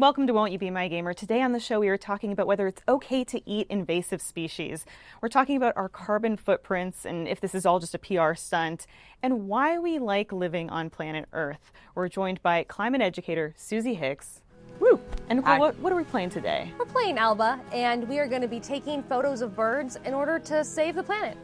Welcome to Won't You Be My Gamer. Today on the show we are talking about whether it's okay to eat invasive species. We're talking about our carbon footprints and if this is all just a PR stunt, and why we like living on planet Earth. We're joined by climate educator Susie Hicks. Woo! And Nicole, what are we playing today? We're playing Alba, and we are going to be taking photos of birds in order to save the planet.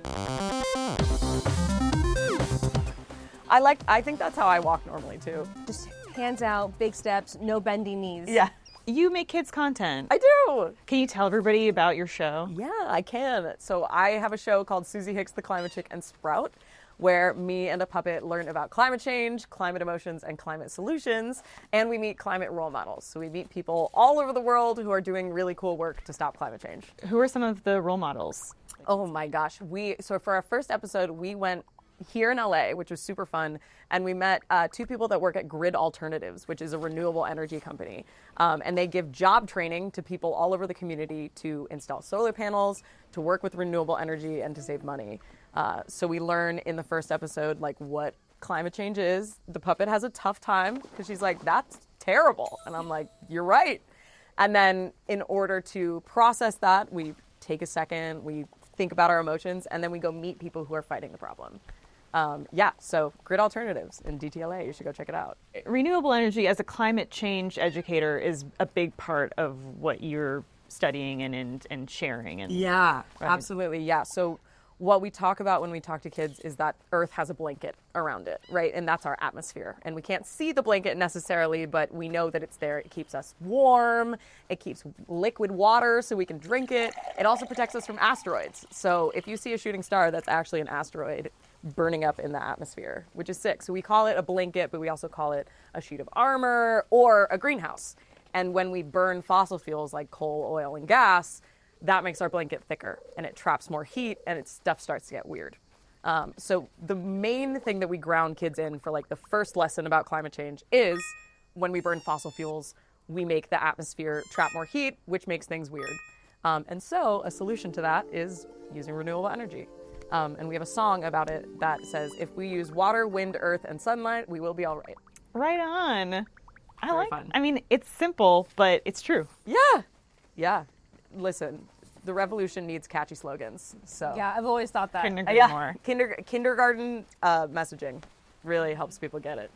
I think that's how I walk normally too. Just hands out, big steps, no bending knees. Yeah. You make kids content. I do. Can you tell everybody about your show? Yeah, I can. So I have a show called Susie Hicks, the Climate Chick and Sprout, where me and a puppet learn about climate change, climate emotions, and climate solutions, and we meet climate role models. So we meet people all over the world who are doing really cool work to stop climate change. Who are some of the role models? Oh my gosh. So for our first episode, we went here in LA, which was super fun, and we met two people that work at Grid Alternatives, which is a renewable energy company. And they give job training to people all over the community to install solar panels, to work with renewable energy, and to save money. So we learn in the first episode like what climate change is. The puppet has a tough time because she's like, that's terrible. And I'm like, you're right. And then in order to process that, we take a second, we think about our emotions, and then we go meet people who are fighting the problem. So Grid Alternatives in DTLA, you should go check it out. Renewable energy as a climate change educator is a big part of what you're studying and sharing. And Yeah, absolutely. Yeah. So what we talk about when we talk to kids is that Earth has a blanket around it, right? And that's our atmosphere. And we can't see the blanket necessarily, but we know that it's there. It keeps us warm. It keeps liquid water so we can drink it. It also protects us from asteroids. So if you see a shooting star, that's actually an asteroid burning up in the atmosphere, which is sick. So we call it a blanket, but we also call it a sheet of armor or a greenhouse. And when we burn fossil fuels like coal, oil, and gas, that makes our blanket thicker and it traps more heat and stuff starts to get weird. So the main thing that we ground kids in for like the first lesson about climate change is when we burn fossil fuels, we make the atmosphere trap more heat, which makes things weird. And so a solution to that is using renewable energy. And we have a song about it that says, if we use water, wind, earth, and sunlight, we will be all right. Right on. Very fun. I mean, it's simple, but it's true. Yeah. Yeah. Listen, the revolution needs catchy slogans. So Yeah, I've always thought that. Couldn't agree more. Kindergarten messaging really helps people get it.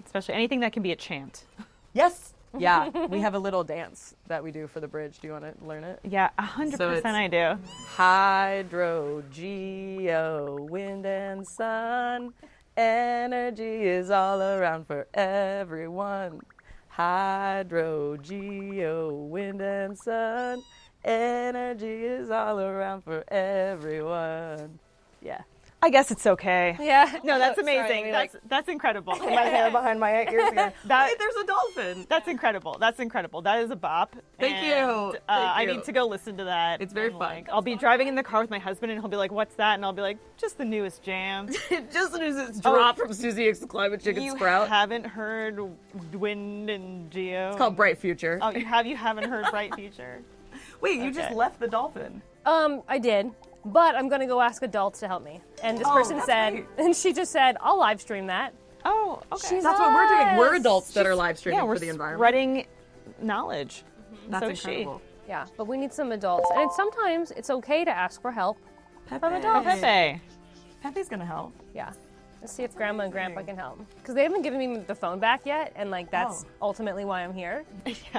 Especially anything that can be a chant. Yes. Yeah. We have a little dance that we do for the bridge. Do you want to learn it? Yeah, 100% I do. Hydro, geo, wind and sun. Energy is all around for everyone. Hydro, geo, wind and sun. Energy is all around for everyone. Yeah. I guess it's okay. Yeah. No, that's Sorry, amazing. That's incredible. My hair behind my ears again. That- Wait, there's a dolphin. That's incredible. That's incredible. That is a bop. Thank And, you. Thank I you. need to go listen to that. It's very And, fun. I'll be driving in the car with my husband, and he'll be like, "What's that?" And I'll be like, "Just the newest jam." Just as it's dropped from Susie Hicks, the Climate Chick and You Sprout. haven't heard Wind and Geo? It's called Bright Future. Oh, you haven't heard Bright Future? Wait, you just Okay. left the dolphin. I did. But I'm going to go ask adults to help me. And this person that's said, great. and she just said, I'll live stream that. Oh, okay. She's That's what we're doing. We're Yes. adults that are live streaming yeah, we're for the environment. spreading knowledge. That's so is she. incredible. Yeah, but we need some adults. And sometimes it's okay to ask for help from adults. Pepe. Pepe's gonna help. Yeah. Let's see if Grandma and Grandpa can help. Because they haven't given me the phone back yet, and like that's ultimately why I'm here.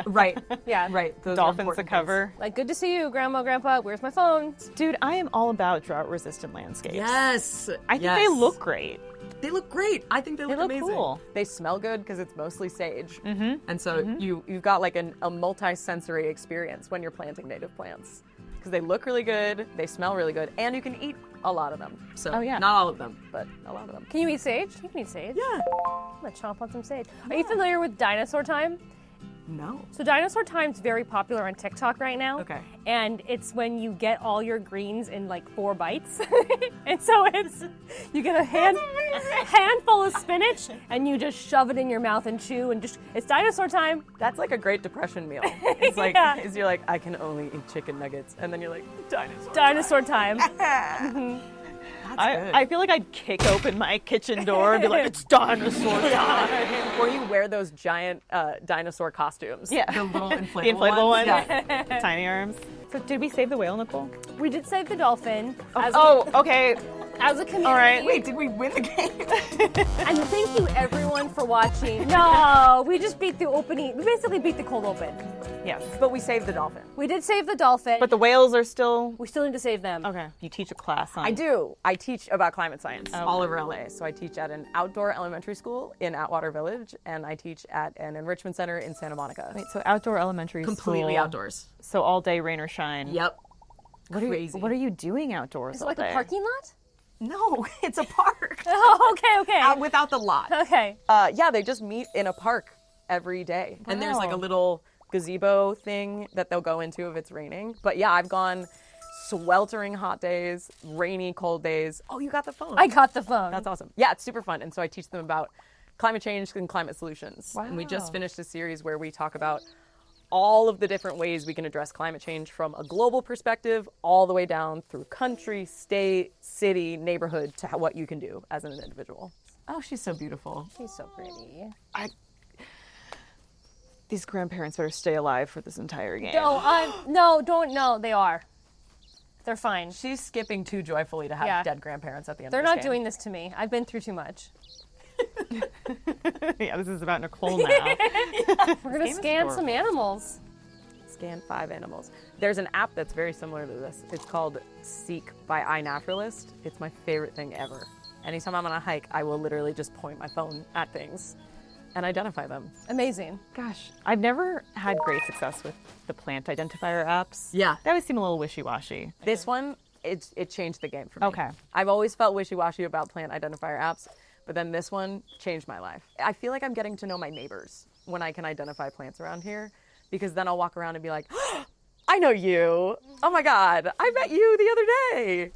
Right. Yeah. Right. Those are Dolphins to important cover. Like, good to see you, Grandma, Grandpa. Where's my phone? Dude, I am all about drought-resistant landscapes. things. Yes. I think they look great. They look great. I think they look look amazing. cool. They smell good because it's mostly sage. Mm-hmm. And so you've got like a multi-sensory experience when you're planting native plants. Because they look really good, they smell really good, and you can eat a lot of them. So Oh, yeah. not all of them, but a lot of them. Can you eat sage? You can eat sage. Yeah. I'm gonna chomp on some sage. Are you familiar with Dinosaur Time? No. So Dinosaur Time's very popular on TikTok right now. Okay. And it's when you get all your greens in like 4 bites. And so you get a handful of spinach and you just shove it in your mouth and chew and it's Dinosaur Time. That's like a Great Depression meal. It's like, Yeah. you're like, I can only eat chicken nuggets. And then you're like, dinosaur. Dinosaur Time. I feel like I'd kick open my kitchen door and be like, it's dinosaur time. Or you wear those giant dinosaur costumes. Yeah. The little inflatable, The inflatable ones. Yeah. Tiny arms. So did we save the whale, Nicole? We did save the dolphin. Okay. As a community. All right. Wait, did we win the game? And thank you everyone for watching. No, we just beat the opening. We basically beat the cold open. Yes. But we saved the dolphin. We did save the dolphin. But the whales are still... we still need to save them. Okay. You teach a class on... I do. I teach about climate science Okay. all over LA. So I teach at an outdoor elementary school in Atwater Village, and I teach at an enrichment center in Santa Monica. Wait, so outdoor elementary Completely school. outdoors. So all day, rain or shine. Yep. What are you doing outdoors Is it all like day? a parking lot? No, it's a park. Oh, okay. Without the lot. Okay. Yeah, they just meet in a park every day. And there's like a Wow. little gazebo thing that they'll go into if it's raining. But yeah, I've gone sweltering hot days, rainy, cold days. Oh, you got the phone. I got the phone. That's awesome. Yeah, it's super fun. And so I teach them about climate change and climate solutions. And we just Wow. finished a series where we talk about all of the different ways we can address climate change from a global perspective all the way down through country, state, city, neighborhood to what you can do as an individual. Oh, she's so beautiful. She's so pretty. These grandparents better stay alive for this entire game. No, they are. They're fine. She's skipping too joyfully to have Yeah. dead grandparents at the end They're of this not game. doing this to me. I've been through too much. Yeah, this is about Nicole now. We're gonna game is scan some adorable. animals. Scan 5 animals. There's an app that's very similar to this. It's called Seek by iNaturalist. It's my favorite thing ever. Anytime I'm on a hike, I will literally just point my phone at things and identify them. Amazing. Gosh, I've never had great success with the plant identifier apps. Yeah. They always seem a little wishy-washy. This one, it changed the game for me. Okay. I've always felt wishy-washy about plant identifier apps, but then this one changed my life. I feel like I'm getting to know my neighbors when I can identify plants around here, because then I'll walk around and be like, oh, I know you. Oh my God, I met you the other day.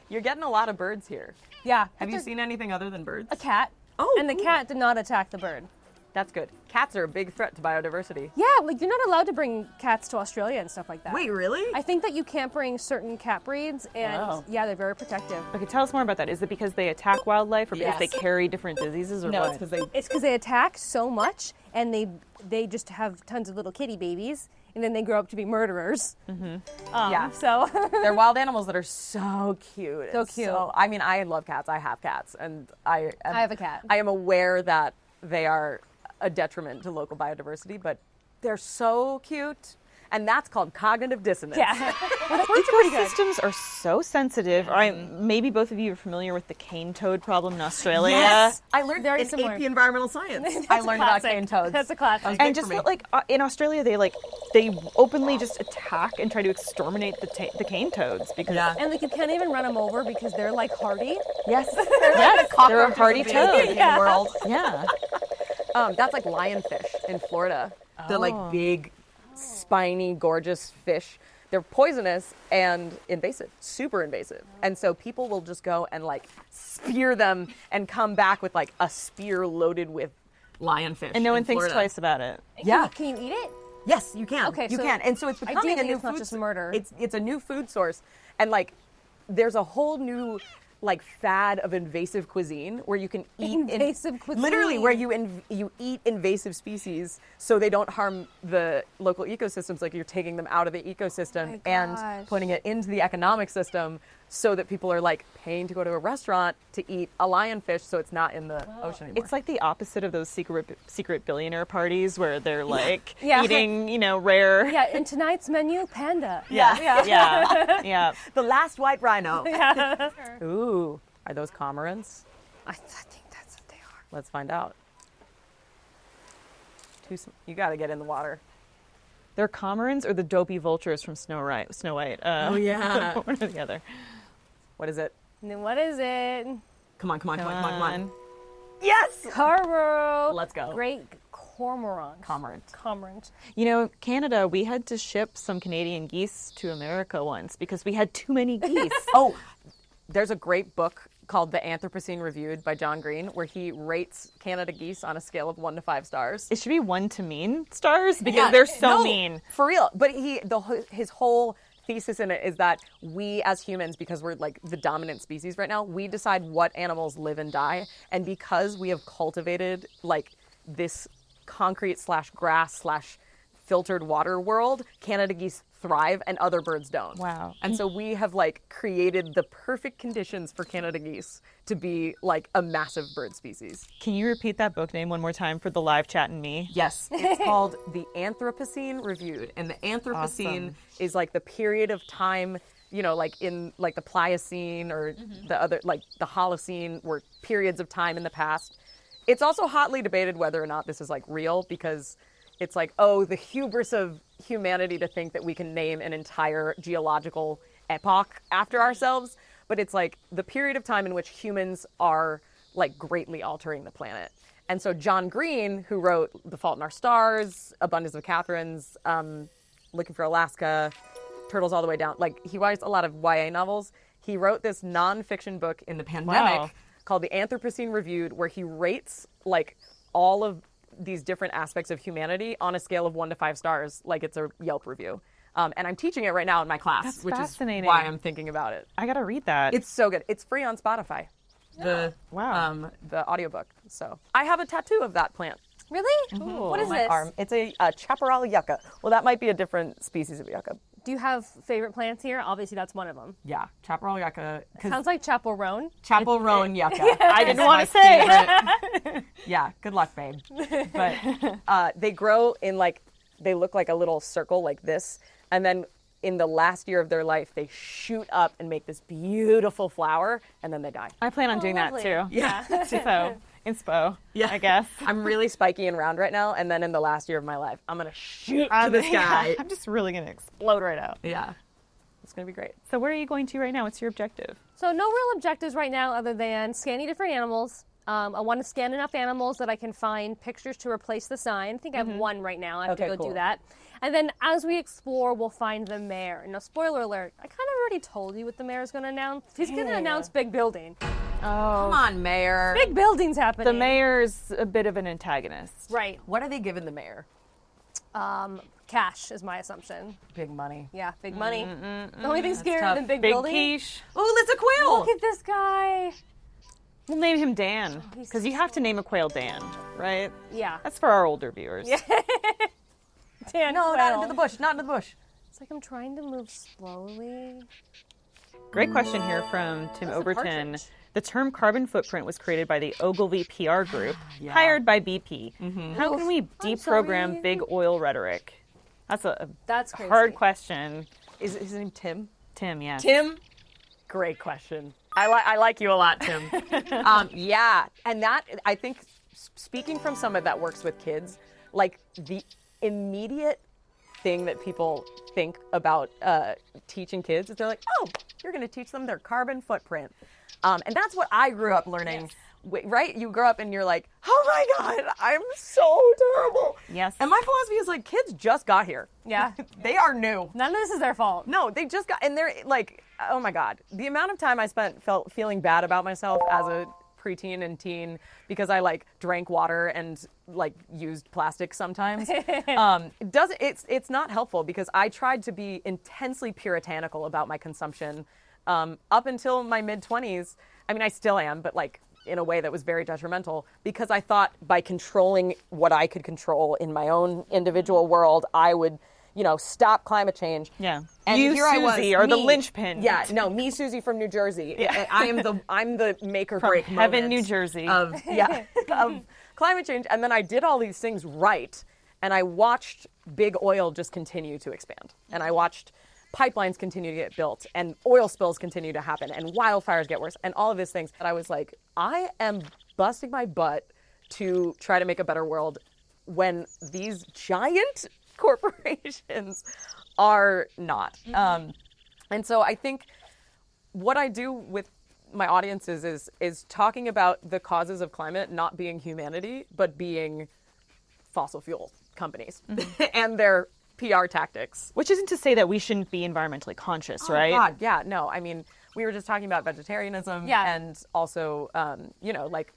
You're getting a lot of birds here. Yeah. Have you seen anything other than birds? a cat? Oh, And the cool. cat did not attack the bird. That's good. Cats are a big threat to biodiversity. Yeah, like you're not allowed to bring cats to Australia and stuff like that. really? I think that you can't bring certain cat breeds, and Wow. yeah, they're very protective. Okay, tell us more about that. Is it because they attack wildlife or because Yes. they carry different diseases or No, what? it's because they. It's because they attack so much, and they just have tons of little kitty babies, and then they grow up to be murderers. Yeah. So They're wild animals that are so cute. So and cute. I mean, I love cats. I have cats, and I have a cat. I am aware that they are a detriment to local biodiversity, but they're so cute, and that's called cognitive dissonance. yeah, Ecosystems are so sensitive. Maybe both of you are familiar with the cane toad problem in Australia. Yes, I learned Very in similar. AP Environmental Science. I learned about classic. cane toads. That's a classic. That was big And for just me. that, in Australia, they openly just attack and try to exterminate the cane toads because Yeah. And like you can't even run them over because they're like hardy. yes, yes, they're a hardy toad. in the world. Yeah. That's like lionfish in Florida. The like big, spiny, gorgeous fish. They're poisonous and invasive, super invasive. And so people will just go and like spear them and come back with like a spear loaded with lionfish. And no one in thinks Florida. twice about it. Yeah. Can you eat it? Yes, you can. Okay, you so can. And so it's becoming a ideally new it's not food just s- murder. It's a new food source. And like there's a whole new like fad of invasive cuisine where you can eat Invasive cuisine. literally where you eat invasive species so they don't harm the local ecosystems, like you're taking them out of the ecosystem my and gosh. putting it into the economic system so that people are like paying to go to a restaurant to eat a lionfish so it's not in the ocean anymore. It's like the opposite of those secret billionaire parties where they're like Yeah. eating, rare. Yeah, and tonight's menu, panda. Yeah. Yeah. the last white rhino. Ooh, are those cormorants? I think that's what they are. Let's find out. You got to get in the water. They're cormorants or the dopey vultures from Snow White. yeah. One or the other. What is it? And then what is it? Come on. Come on. Yes. Carver. Let's go. Great cormorant. Cormorant. Cormorant. Canada, we had to ship some Canadian geese to America once because we had too many geese. Oh, there's a great book called The Anthropocene Reviewed by John Green where he rates Canada geese on a scale of 1 to 5 stars. It should be 1 to mean stars because they're so No, mean. For real. But his whole thesis in it is that we as humans, because we're like the dominant species right now, we decide what animals live and die. And because we have cultivated like this concrete / grass / filtered water world, Canada geese thrive and other birds don't. Wow. And so we have like created the perfect conditions for Canada geese to be like a massive bird species. Can you repeat that book name one more time for the live chat and me? Yes, it's called The Anthropocene Reviewed. And the Anthropocene is like the period of time, you know, like in like the Pliocene or the other, like the Holocene, were periods of time in the past. It's also hotly debated whether or not this is like real, because it's like, oh, the hubris of humanity to think that we can name an entire geological epoch after ourselves. But it's like the period of time in which humans are like greatly altering the planet. And so John Green, who wrote The Fault in Our Stars, Abundance of Catherines, Looking for Alaska, Turtles All the Way Down, like he writes a lot of YA novels. He wrote this nonfiction book in the pandemic Wow. called The Anthropocene Reviewed, where he rates like all of these different aspects of humanity on a scale of 1 to 5 stars, like it's a Yelp review. And I'm teaching it right now in my class, That's which fascinating. is why I'm thinking about it. I gotta read that. It's so good. It's free on Spotify. Wow. The audiobook. So I have a tattoo of that plant Really? What is on my this? arm. It's a chaparral yucca. Well, that might be a different species of yucca. Do you have favorite plants here? Obviously, that's one of them. Yeah, chaparral yucca. Sounds like Chapel Roan. Chapel Roan yucca. I didn't want to say. Yeah, good luck, babe. But they grow in like, they look like a little circle like this. And then in the last year of their life, they shoot up and make this beautiful flower, and then they die. I plan on doing lovely. that too. Yeah. So, inspo, I guess. I'm really spiky and round right now, and then in the last year of my life, I'm going to shoot to the sky. I'm just really gonna explode right out. Yeah. It's going to be great. So where are you going to right now? What's your objective? So no real objectives right now other than scanning different animals. I want to scan enough animals that I can find pictures to replace the sign. I think I have one right now. I have to Okay, go cool. do that. And then as we explore, we'll find the mayor. Now, spoiler alert, I kind of already told you what the mayor's going to announce. He's going to announce big building. Come on, mayor. Big building's happening. The mayor's a bit of an antagonist. Right. What are they giving the mayor? Cash is my assumption. Big money. Yeah, big money. The only thing scarier tough. than big Big building. quiche. Oh, that's a quail. Look at this guy. We'll name him Dan, he's because you have to name a quail Dan, right? Yeah. That's for our older viewers. Dan No, Quail. not into the bush. Not into the bush. It's like I'm trying to move slowly. Great question here from Tim That's a Overton. partridge. The term carbon footprint was created by the Ogilvy PR group, hired by BP. How can we deprogram sorry. big oil rhetoric? That's a That's crazy. hard question. Is his name Tim? Tim, yes. Tim? Great question. I like you a lot, Tim. Yeah, and that, I think, speaking from someone that works with kids, like the immediate thing that people think about teaching kids is they're like, oh, you're going to teach them their carbon footprint. And that's what I grew up learning. Right? You grow up and you're like, oh my God, I'm so terrible. Yes. And my philosophy is like, kids just got here. Yeah. They are new. None of this is their fault. No, they just got, and they're like, oh my God. The amount of time I spent feeling bad about myself as a preteen and teen because I like drank water and like used plastic sometimes. It's not helpful because I tried to be intensely puritanical about my consumption up until my mid-20s. I mean, I still am, but like in a way that was very detrimental because I thought by controlling what I could control in my own individual world, I would, stop climate change. Yeah. And You, here I was, Susie, are the me. linchpin. Yeah, no, me, Susie from New Jersey. I'm the make or From break heaven, moment New Jersey. of climate change. And then I did all these things right, and I watched big oil just continue to expand, and I watched pipelines continue to get built, and oil spills continue to happen, and wildfires get worse, and all of these things. And I was like, I am busting my butt to try to make a better world when these giant corporations are not. And so I think what I do with my audiences is talking about the causes of climate not being humanity, but being fossil fuel companies and their PR tactics. Which isn't to say that we shouldn't be environmentally conscious, right? Oh God, yeah, no. I mean, we were just talking about vegetarianism, Yeah. and also, like,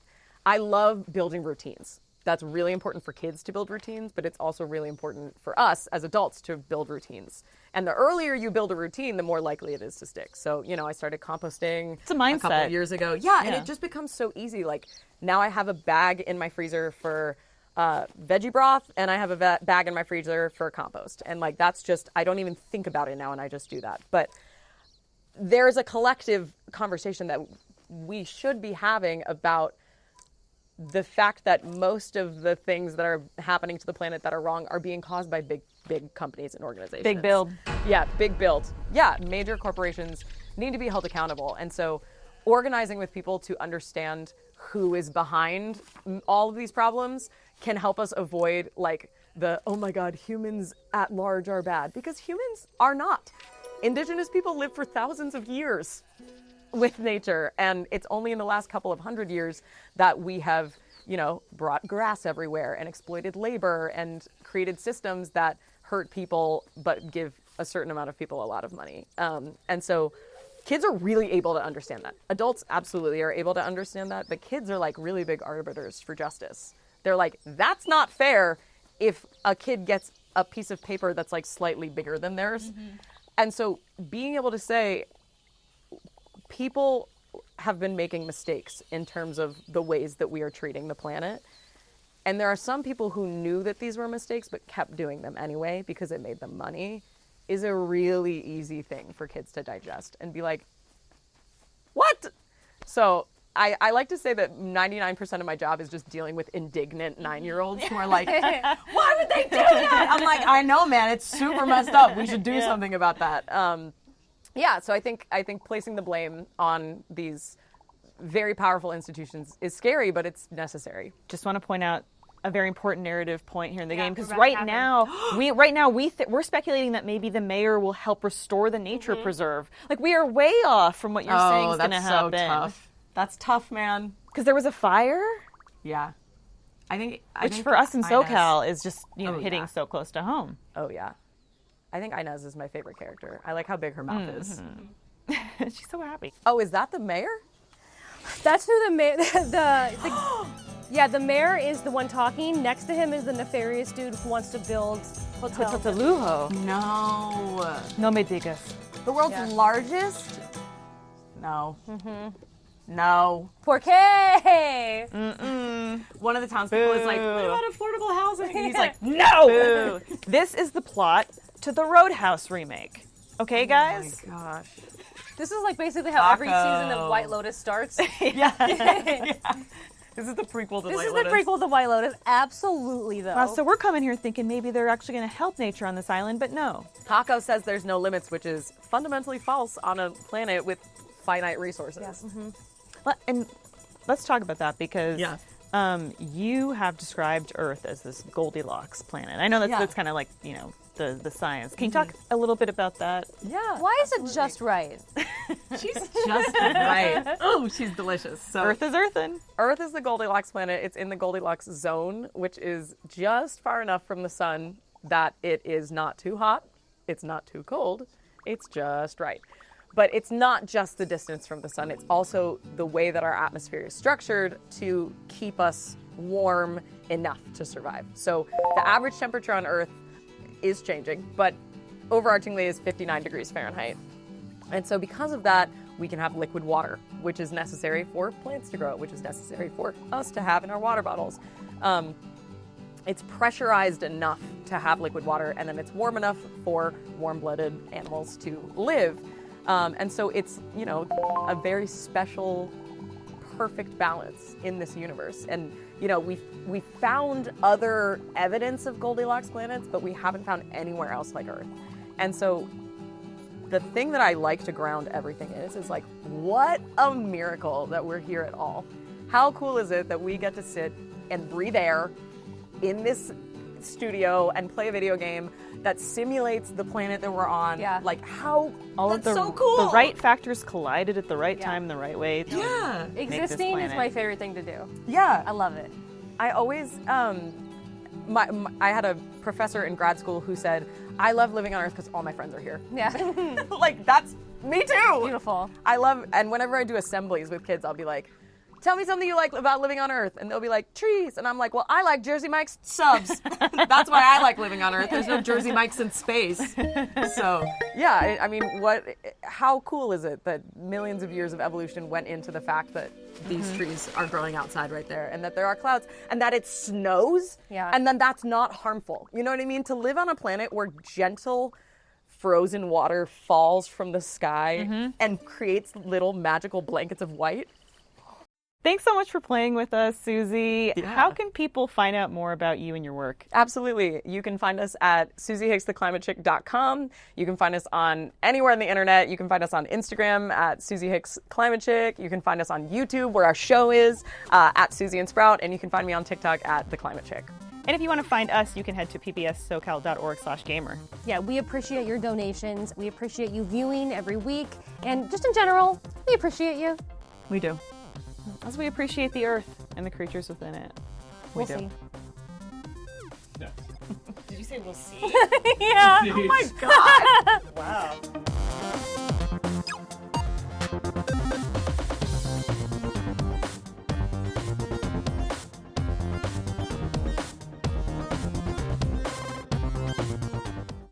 I love building routines. that's really important for kids to build routines, but it's also really important for us as adults to build routines. And the earlier you build a routine, the more likely it is to stick. So, I started composting It's a mindset. couple of years ago. Yeah, and it just becomes so easy. Like now I have a bag in my freezer for veggie broth, and I have a bag in my freezer for compost. And like that's just, I don't even think about it now, and I just do that. But there's a collective conversation that we should be having about the fact that most of the things that are happening to the planet that are wrong are being caused by big companies and organizations. Big build. Yeah, big build. Yeah, major corporations need to be held accountable. And so organizing with people to understand who is behind all of these problems can help us avoid like the, oh my God, humans at large are bad, because humans are not. Indigenous people live for thousands of years with nature, and it's only in the last couple of 100 years that we have, brought grass everywhere and exploited labor and created systems that hurt people but give a certain amount of people a lot of money. And so kids are really able to understand that. Adults absolutely are able to understand that, but kids are like really big arbiters for justice. They're like, that's not fair if a kid gets a piece of paper that's like slightly bigger than theirs. And so being able to say, people have been making mistakes in terms of the ways that we are treating the planet. And there are some people who knew that these were mistakes but kept doing them anyway because it made them money, is a really easy thing for kids to digest and be like, what? So I like to say that 99% of my job is just dealing with indignant 9-year-olds who are like, why would they do that? I'm like, I know, man, it's super messed up. We should do something about that. So I think placing the blame on these very powerful institutions is scary, but it's necessary. Just want to point out a very important narrative point here in the game, because we're right now we're speculating that maybe the mayor will help restore the nature preserve. Like, we are way off from what you're saying is going to happen. So tough. That's tough, man. Because there was a fire, Yeah, I which think for us in Inez- SoCal is just hitting yeah. so close to home. Oh yeah, I think Inez is my favorite character. I like how big her mouth is. She's so happy. Oh, is that the mayor? That's who the mayor. The mayor is the one talking. Next to him is the nefarious dude who wants to build hotels. Lujo. No. No me digas. The world's largest? No. No. Porque? One of the townspeople is like, what about affordable housing? And he's like, No! This is the plot to the Roadhouse remake. Okay, guys? oh my gosh. This is like basically how every Taco. season of White Lotus starts. This is the prequel to This White is Lotus. the prequel to White Lotus. Absolutely, though. Wow, so we're coming here thinking maybe they're actually going to help nature on this island, but no. Taco says there's no limits, which is fundamentally false on a planet with finite resources. And let's talk about that, because Yeah. you have described Earth as this Goldilocks planet. I know that's, Yeah. that's kind of like, the science. Can you talk a little bit about that? Yeah. Why is it just right? She's just right. Oh, she's delicious. So Earth is earthen. Earth is the Goldilocks planet. It's in the Goldilocks zone, which is just far enough from the sun that it is not too hot, it's not too cold, it's just right. But it's not just the distance from the sun, it's also the way that our atmosphere is structured to keep us warm enough to survive. So the average temperature on Earth is changing, but overarchingly is 59 degrees Fahrenheit. And so because of that, we can have liquid water, which is necessary for plants to grow, which is necessary for us to have in our water bottles. It's pressurized enough to have liquid water, and then it's warm enough for warm-blooded animals to live. And so it's, a very special, perfect balance in this universe. And, we found other evidence of Goldilocks planets, but we haven't found anywhere else like Earth. And so the thing that I like to ground everything is like, what a miracle that we're here at all. How cool is it that we get to sit and breathe air in this studio and play a video game that simulates the planet that we're on? Yeah. Like, how, All that's of the, so cool. the right factors collided at the right Yeah. time, the right way. Yeah. this Existing is planet. my favorite thing to do. Yeah. I love it. I always, I had a professor in grad school who said, I love living on Earth because all my friends are here. Yeah. Like, that's me too. Beautiful. I love, and whenever I do assemblies with kids, I'll be like, tell me something you like about living on Earth. And they'll be like, trees. And I'm like, well, I like Jersey Mike's subs. That's why I like living on Earth. There's no Jersey Mike's in space. So, yeah, I mean, how cool is it that millions of years of evolution went into the fact that these trees are growing outside right there, and that there are clouds, and that it snows, and then that's not harmful. You know what I mean? To live on a planet where gentle, frozen water falls from the sky and creates little magical blankets of white. Thanks so much for playing with us, Susie. Yeah. How can people find out more about you and your work? Absolutely. You can find us at SusieHicksTheClimateChick.com. You can find us on anywhere on the internet. You can find us on Instagram at Susie Hicks Climate Chick. You can find us on YouTube, where our show is, at Susie and Sprout. And you can find me on TikTok at The Climate Chick. And if you want to find us, you can head to pbssocal.org/gamer. Yeah, we appreciate your donations. We appreciate you viewing every week. And just in general, we appreciate you. We do. As we appreciate the Earth and the creatures within it. We'll do. see. Yes. Did you say we'll see? Yeah. Oh my God. Wow.